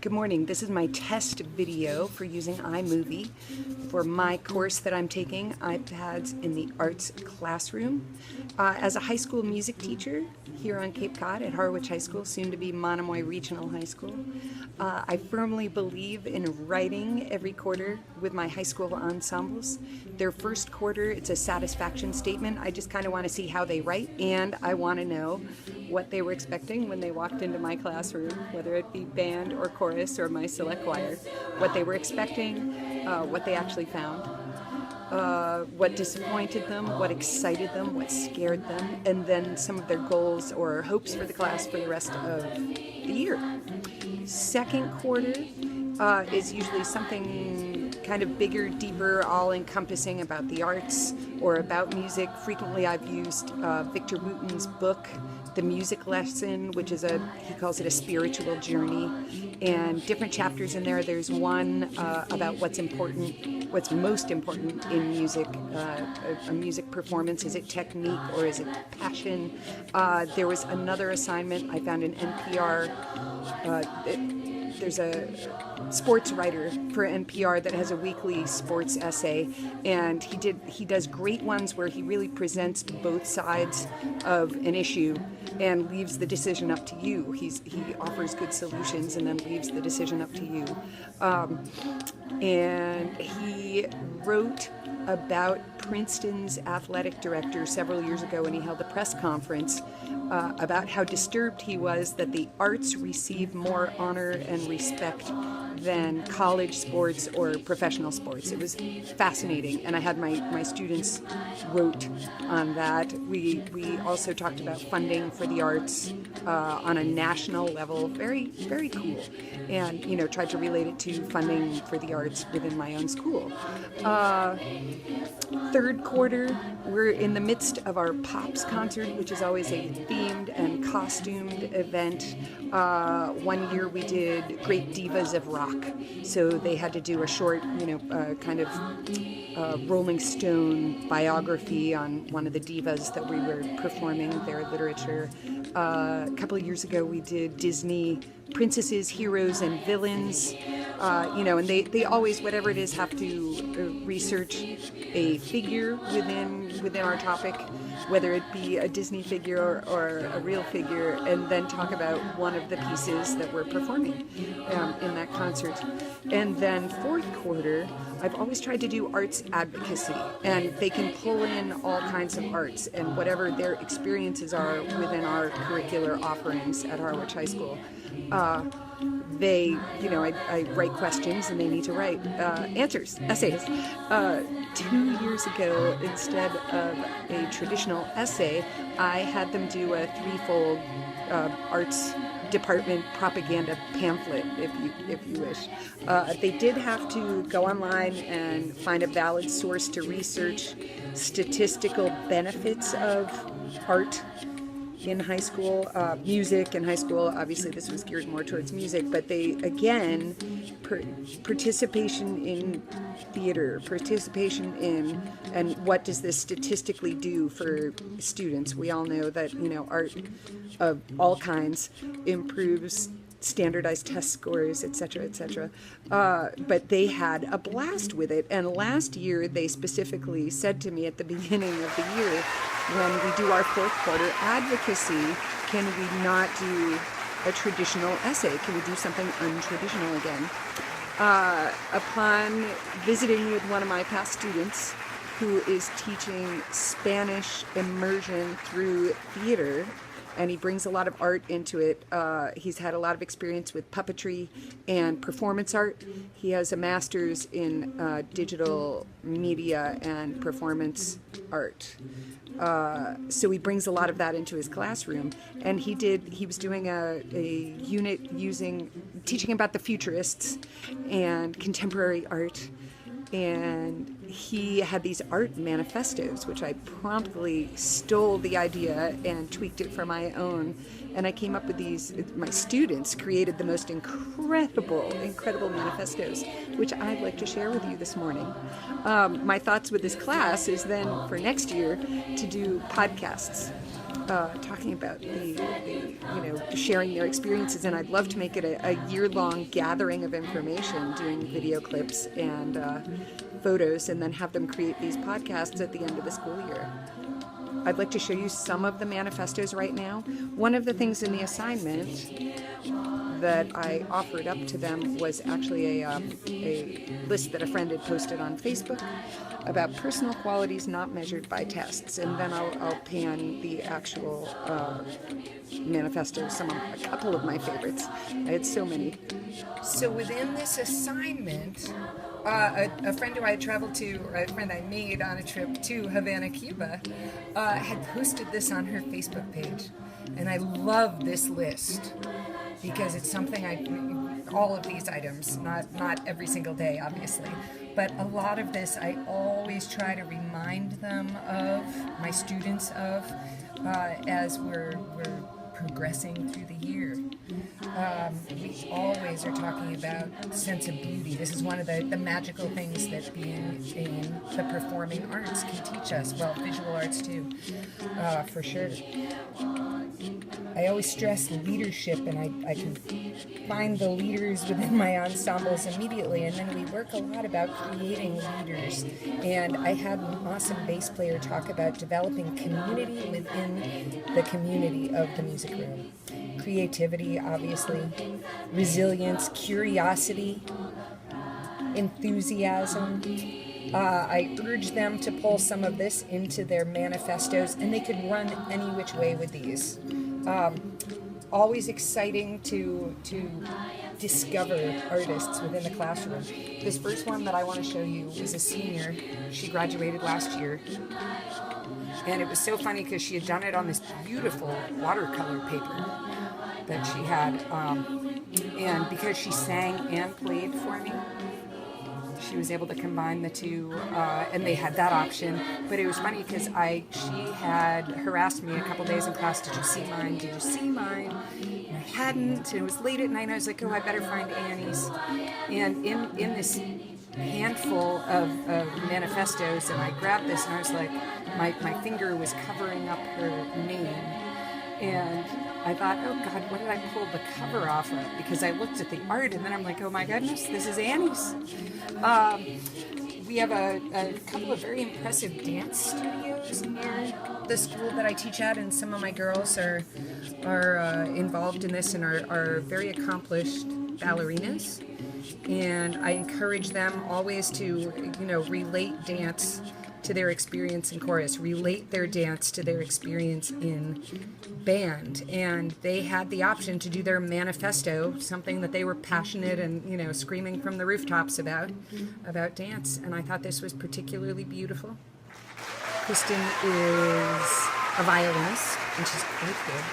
Good morning. This is my test video for using iMovie for my course that I'm taking, iPads in the Arts Classroom. As a high school music teacher here on Cape Cod at Harwich High School, soon to be Monomoy Regional High School, I firmly believe in writing every quarter with my high school ensembles. Their first quarter, it's a satisfaction statement. I just kind of want to see how they write, and I want to know what they were expecting when they walked into my classroom, whether it be band or chorus or my select choir, what they were expecting, what they actually found, what disappointed them, what excited them, what scared them, and then some of their goals or hopes for the class for the rest of the year. Second quarter is usually something kind of bigger, deeper, all-encompassing about the arts or about music. Frequently I've used Victor Wooten's book, The Music Lesson, which is he calls it a spiritual journey, and different chapters in there. There's one about what's most important in music, a music performance. Is it technique or is it passion? There was another assignment I found in NPR. There's a sports writer for NPR that has a weekly sports essay, and he does great ones where he really presents both sides of an issue and leaves the decision up to you. He offers good solutions and then leaves the decision up to you. And he wrote about Princeton's athletic director several years ago when he held a press conference about how disturbed he was that the arts receive more honor and respect than college sports or professional sports. It was fascinating, and I had my students wrote on that. We also talked about funding for the arts on a national level. Very, very cool. And, tried to relate it to funding for the arts within my own school. Third quarter, we're in the midst of our Pops concert, which is always a themed and costumed event. One year we did Great Divas of Rock. So they had to do a short, kind of Rolling Stone biography on one of the divas that we were performing, their literature. A couple of years ago we did Disney princesses, heroes, and villains. And they always, whatever it is, have to research a figure within our topic, whether it be a Disney figure or a real figure, and then talk about one of the pieces that we're performing in that concert. And then fourth quarter, I've always tried to do arts advocacy, and they can pull in all kinds of arts and whatever their experiences are within our curricular offerings at Harwich High School. I write questions and they need to write answers, essays. 2 years ago, instead of a traditional essay, I had them do a threefold arts department propaganda pamphlet, if you wish. They did have to go online and find a valid source to research statistical benefits of art in high school, music in high school. Obviously this was geared more towards music, but they, again, participation in theater, participation in, and what does this statistically do for students? We all know that, art of all kinds improves standardized test scores, etc., etc. But they had a blast with it, and last year they specifically said to me at the beginning of the year, when we do our fourth quarter advocacy, can we not do a traditional essay? Can we do something untraditional again? Upon visiting with one of my past students who is teaching Spanish immersion through theater, and he brings a lot of art into it. He's had a lot of experience with puppetry and performance art. He has a master's in digital media and performance art. So he brings a lot of that into his classroom. And he was doing a unit teaching about the futurists and contemporary art. And he had these art manifestos, which I promptly stole the idea and tweaked it for my own. And I came up with these, my students created the most incredible manifestos, which I'd like to share with you this morning. My thoughts with this class is then for next year to do podcasts talking about the sharing their experiences, and I'd love to make it a year-long gathering of information, doing video clips and photos, and then have them create these podcasts at the end of the school year. I'd like to show you some of the manifestos right now. One of the things in the assignment that I offered up to them was actually a list that a friend had posted on Facebook about personal qualities not measured by tests, and then I'll pan the actual manifesto, a couple of my favorites. I had so many. So within this assignment, a friend who I had traveled to, or a friend I made on a trip to Havana, Cuba, had posted this on her Facebook page, and I love this list because it's something all of these items, not every single day, obviously, but a lot of this I always try to remind them of, my students of, as we're progressing through the year. We always are talking about sense of beauty. This is one of the magical things that being in the performing arts can teach us. Well, visual arts too, for sure. I always stress leadership, and I can find the leaders within my ensembles immediately, and then we work a lot about creating leaders. And I had an awesome bass player talk about developing community within the community of the music room. Creativity, obviously, resilience, curiosity, enthusiasm. I urge them to pull some of this into their manifestos, and they could run any which way with these. Always exciting to discover artists within the classroom. This first one that I want to show you was a senior. She graduated last year. And it was so funny because she had done it on this beautiful watercolor paper that she had. And because she sang and played for me, she was able to combine the two, and they had that option. But it was funny because she had harassed me a couple days in class. Did you see mine? Did you see mine? And I hadn't. And it was late at night. And I was like, oh, I better find Annie's. And in this handful of manifestos, and I grabbed this, and I was like, my finger was covering up her name. And I thought, oh God, what did I pull the cover off of? Because I looked at the art, and then I'm like, oh my goodness, this is Annie's. We have a couple of very impressive dance studios near the school that I teach at, and some of my girls are involved in this and are very accomplished ballerinas. And I encourage them always to, relate dance to their experience in chorus, relate their dance to their experience in band. And they had the option to do their manifesto, something that they were passionate and, screaming from the rooftops about dance. And I thought this was particularly beautiful. Kristen is a violinist, and she's quite good.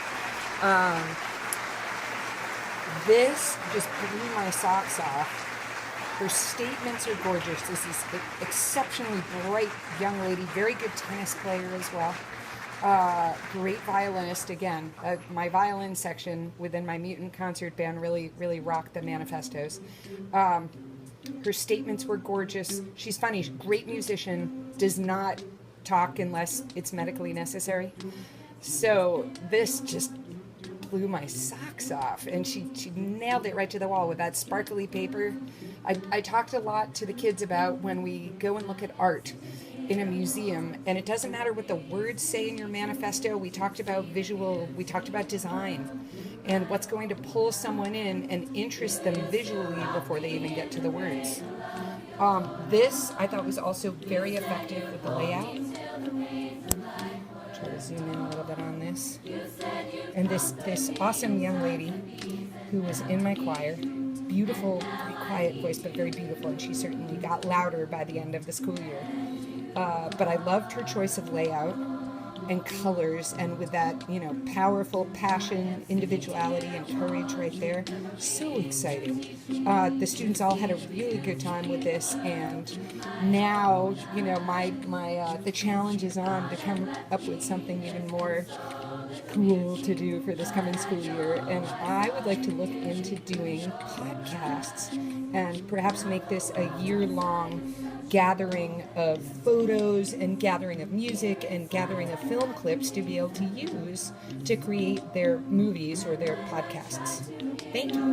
This just blew my socks off. Her statements are gorgeous. This is an exceptionally bright young lady, very good tennis player as well. Great violinist. Again, my violin section within my Mutant concert band really rocked the manifestos. Her statements were gorgeous. She's funny. Great musician. Does not talk unless it's medically necessary. So this just blew my socks off, and she nailed it right to the wall with that sparkly paper. I talked a lot to the kids about when we go and look at art in a museum, and it doesn't matter what the words say in your manifesto. We talked about visual, we talked about design, and what's going to pull someone in and interest them visually before they even get to the words. This I thought was also very effective with the layout. Try to zoom in a little bit on this. And this awesome young lady who was in my choir, beautiful, very quiet voice, but very beautiful, and she certainly got louder by the end of the school year. But I loved her choice of layout and colors, and with that, powerful passion, individuality, and courage right there. So exciting. The students all had a really good time with this, and now, the challenge is on to come up with something even more cool to do for this coming school year, and I would like to look into doing podcasts and perhaps make this a year-long gathering of photos and gathering of music and gathering of film clips to be able to use to create their movies or their podcasts. Thank you.